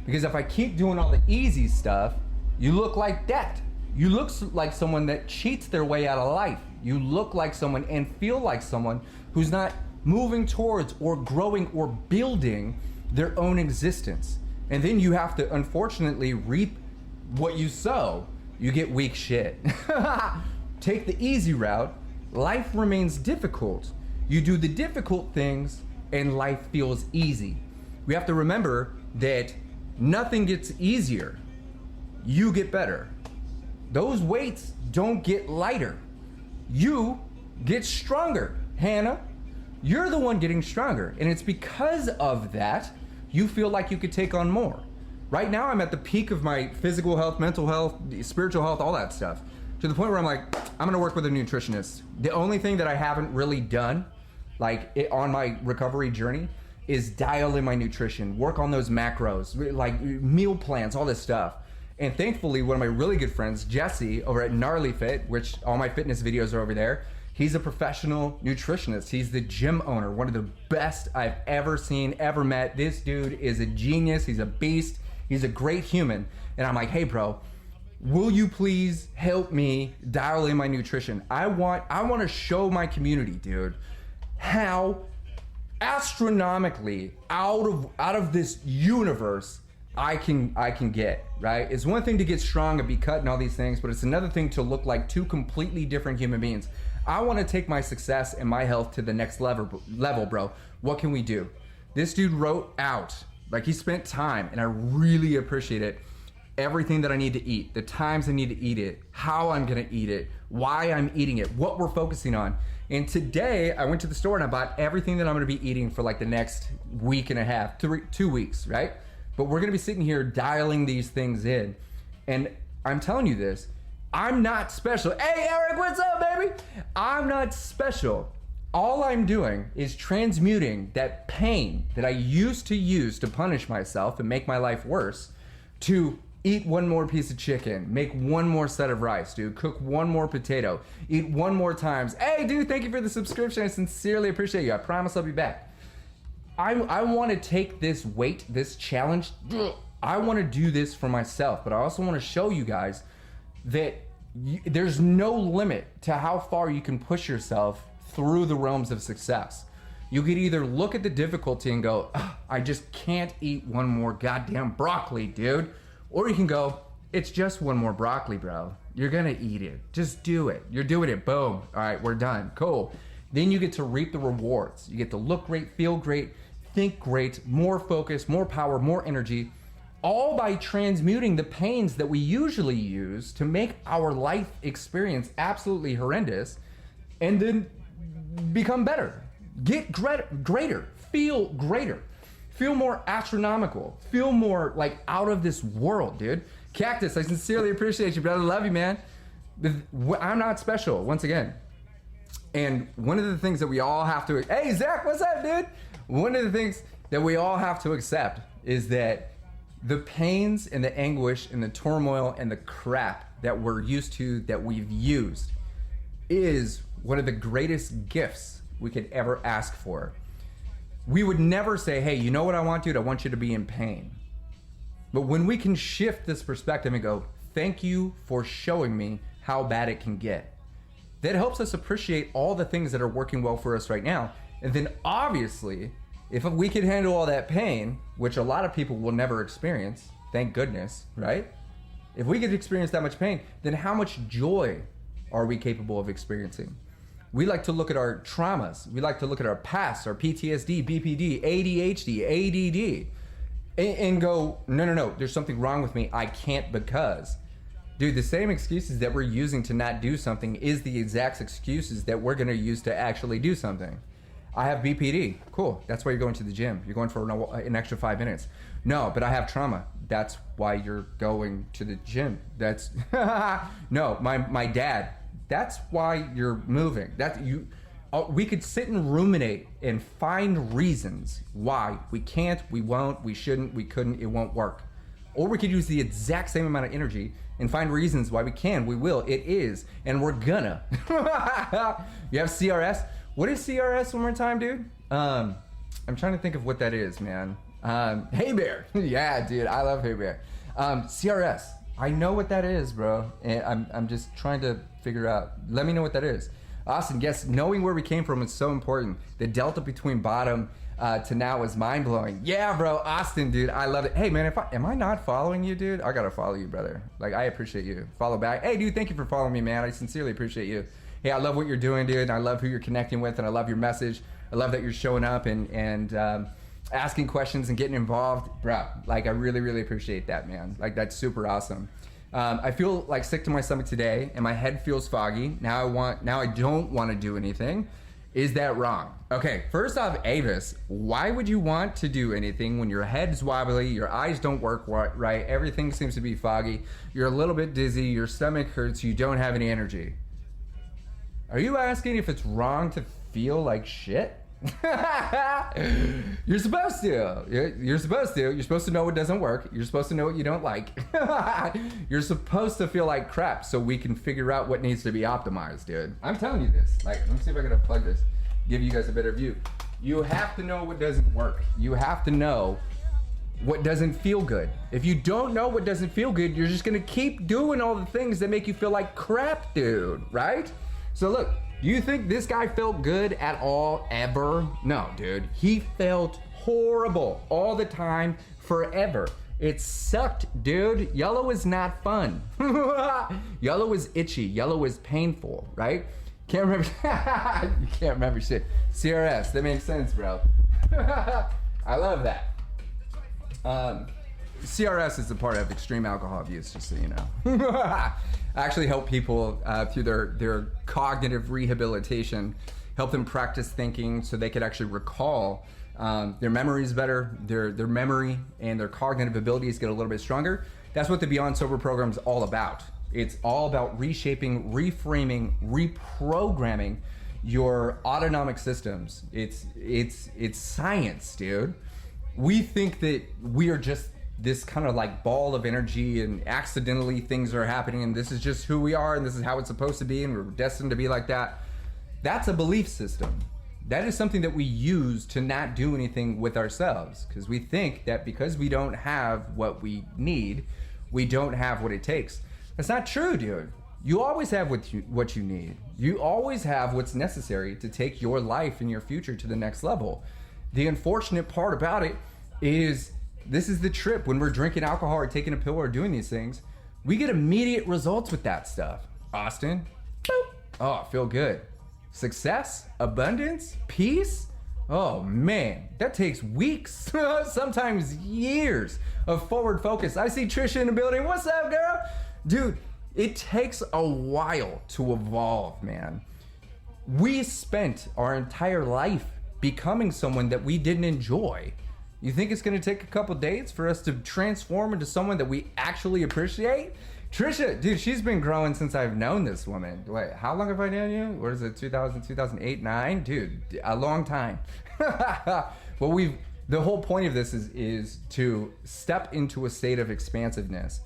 Because if I keep doing all the easy stuff, you look like that. You look like someone that cheats their way out of life. You look like someone and feel like someone who's not moving towards or growing or building their own existence. And then you have to unfortunately reap what you sow. You get weak shit. Take the easy route. Life remains difficult. You do the difficult things and life feels easy. We have to remember that nothing gets easier. You get better. Those weights don't get lighter. You get stronger, Hannah. You're the one getting stronger. And it's because of that you feel like you could take on more. Right now, I'm at the peak of my physical health, mental health, spiritual health, all that stuff. To the point where I'm like, I'm gonna work with a nutritionist. The only thing that I haven't really done, on my recovery journey, is dial in my nutrition, work on those macros, like meal plans, all this stuff. And thankfully, one of my really good friends, Jesse, over at Gnarly Fit, which all my fitness videos are over there, he's a professional nutritionist. He's the gym owner, one of the best I've ever seen, ever met. This dude is a genius. He's a beast. He's a great human. And I'm like, hey, bro, will you please help me dial in my nutrition? I want to show my community, dude, how astronomically out of this universe I can get, right? It's one thing to get strong and be cut and all these things, but it's another thing to look like two completely different human beings. I want to take my success and my health to the next level, bro. What can we do? This dude wrote out, like, he spent time, and I really appreciate it, everything that I need to eat, the times I need to eat it, how I'm gonna eat it, why I'm eating it, what we're focusing on. And today I went to the store and I bought everything that I'm gonna be eating for like the next week and a half, 2 weeks, right? But we're gonna be sitting here dialing these things in. And I'm telling you this, I'm not special. Hey Eric, what's up, baby? I'm not special. All I'm doing is transmuting that pain that I used to use to punish myself and make my life worse to eat one more piece of chicken, make one more set of rice, dude, cook one more potato, eat one more times. Hey, dude, thank you for the subscription. I sincerely appreciate you. I promise I'll be back. I want to take this weight, this challenge. I want to do this for myself, but I also want to show you guys that there's no limit to how far you can push yourself through the realms of success. You could either look at the difficulty and go, I just can't eat one more goddamn broccoli, dude. Or you can go, it's just one more broccoli, bro. You're gonna eat it. Just do it. You're doing it. Boom. All right, we're done. Cool. Then you get to reap the rewards. You get to look great, feel great, think great, more focus, more power, more energy, all by transmuting the pains that we usually use to make our life experience absolutely horrendous, and then become better. Get greater. Feel greater. Feel more astronomical. Feel more like out of this world, dude. Cactus, I sincerely appreciate you, brother. Love you, man. I'm not special, once again. And one of the things that we all have to... Hey, Zach, what's up, dude? One of the things that we all have to accept is that the pains and the anguish and the turmoil and the crap that we're used to, that we've used, is one of the greatest gifts we could ever ask for. We would never say, hey, you know what I want, dude? I want you to be in pain. But when we can shift this perspective and go, thank you for showing me how bad it can get. That helps us appreciate all the things that are working well for us right now. And then obviously, if we could handle all that pain, which a lot of people will never experience, thank goodness, right? If we could experience that much pain, then how much joy are we capable of experiencing? We like to look at our traumas. We like to look at our past, our PTSD, BPD, ADHD, ADD, and go, no, there's something wrong with me. I can't because. Dude, the same excuses that we're using to not do something is the exact excuses that we're going to use to actually do something. I have BPD. Cool. That's why you're going to the gym. You're going for an extra 5 minutes. No, but I have trauma. That's why you're going to the gym. That's no, my dad. That's why you're moving. We could sit and ruminate and find reasons why we can't, we won't, we shouldn't, we couldn't, it won't work. Or we could use the exact same amount of energy and find reasons why we can, we will, it is, and we're gonna. You have CRS. What is CRS one more time, dude? I'm trying to think of what that is, man. Hey Bear. Yeah, dude, I love Hey Bear. CRS. I know what that is, bro. And I'm just trying to figure out. Let me know what that is. Austin, yes, knowing where we came from is so important. The delta between bottom to now is mind-blowing. Yeah, bro, Austin, dude, I love it. Hey, man, am I not following you, dude? I gotta follow you, brother. Like, I appreciate you. Follow back. Hey, dude, thank you for following me, man. I sincerely appreciate you. Hey, I love what you're doing, dude. I love who you're connecting with, and I love your message. I love that you're showing up and asking questions and getting involved. Bro, like, I really, really appreciate that, man. Like, that's super awesome. I feel like sick to my stomach today, and my head feels foggy. Now I don't want to do anything. Is that wrong? Okay, first off, Avis, why would you want to do anything when your head's wobbly, your eyes don't work right, everything seems to be foggy, you're a little bit dizzy, your stomach hurts, you don't have any energy? Are you asking if it's wrong to feel like shit? You're supposed to. You're supposed to. You're supposed to know what doesn't work. You're supposed to know what you don't like. You're supposed to feel like crap so we can figure out what needs to be optimized, dude. I'm telling you this. Like, let me see if I can unplug this. Give you guys a better view. You have to know what doesn't work. You have to know what doesn't feel good. If you don't know what doesn't feel good, you're just gonna keep doing all the things that make you feel like crap, dude, right? So look, do you think this guy felt good at all, ever? No, dude. He felt horrible all the time, forever. It sucked, dude. Yellow is not fun. Yellow is itchy. Yellow is painful, right? Can't remember. You can't remember shit. CRS, that makes sense, bro. I love that. CRS is a part of extreme alcohol abuse, just so you know. I actually help people through their cognitive rehabilitation, help them practice thinking so they could actually recall their memories better, their memory and their cognitive abilities get a little bit stronger. That's what the Beyond Sober program is all about. It's all about reshaping, reframing, reprogramming your autonomic systems. It's science, dude. We think that we are just this kind of like ball of energy and accidentally things are happening and this is just who we are and this is how it's supposed to be and we're destined to be like that. That's a belief system. That is something that we use to not do anything with ourselves because we think that because we don't have what we need, we don't have what it takes. That's not true, dude. You always have what you need. You always have what's necessary to take your life and your future to the next level. The unfortunate part about it is this is the trip. When we're drinking alcohol or taking a pill or doing these things, we get immediate results with that stuff. Austin, boop. Oh, feel good. Success, abundance, peace. Oh man, that takes weeks, sometimes years of forward focus. I see Trisha in the building. What's up, girl? Dude, it takes a while to evolve, man. We spent our entire life becoming someone that we didn't enjoy. You think it's gonna take a couple days for us to transform into someone that we actually appreciate? Trisha, dude, she's been growing since I've known this woman. Wait, how long have I known you? What is it, 2008, 9? Dude, a long time. Well, the whole point of this is to step into a state of expansiveness.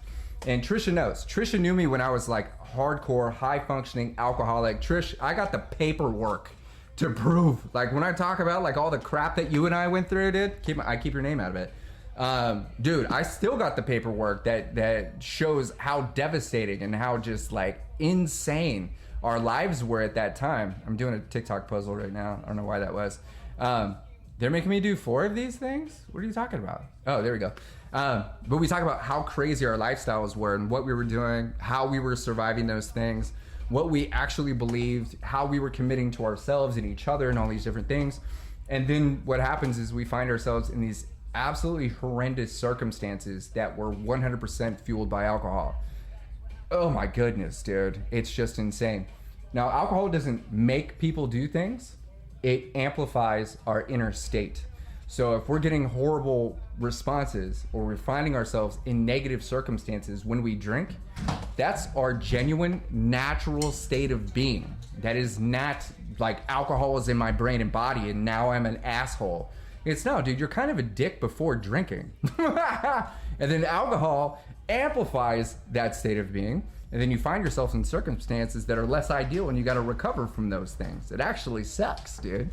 And Trisha knows. Trisha knew me when I was like hardcore, high-functioning alcoholic. Trish, I got the paperwork to prove. Like when I talk about like all the crap that you and I went through, dude, I keep your name out of it. Dude, I still got the paperwork that shows how devastating and how just like insane our lives were at that time. I'm doing a TikTok puzzle right now. I don't know why that was. They're making me do 4 of these things? What are you talking about? Oh, there we go. But we talk about how crazy our lifestyles were and what we were doing, how we were surviving those things, what we actually believed, how we were committing to ourselves and each other and all these different things. And then what happens is we find ourselves in these absolutely horrendous circumstances that were 100% fueled by alcohol. Oh my goodness, dude. It's just insane. Now, alcohol doesn't make people do things. It amplifies our inner state. So if we're getting horrible responses or we're finding ourselves in negative circumstances when we drink, that's our genuine natural state of being. That is not like alcohol is in my brain and body and now I'm an asshole. It's no, dude, you're kind of a dick before drinking. And then alcohol amplifies that state of being. And then you find yourself in circumstances that are less ideal and you got to recover from those things. It actually sucks, dude.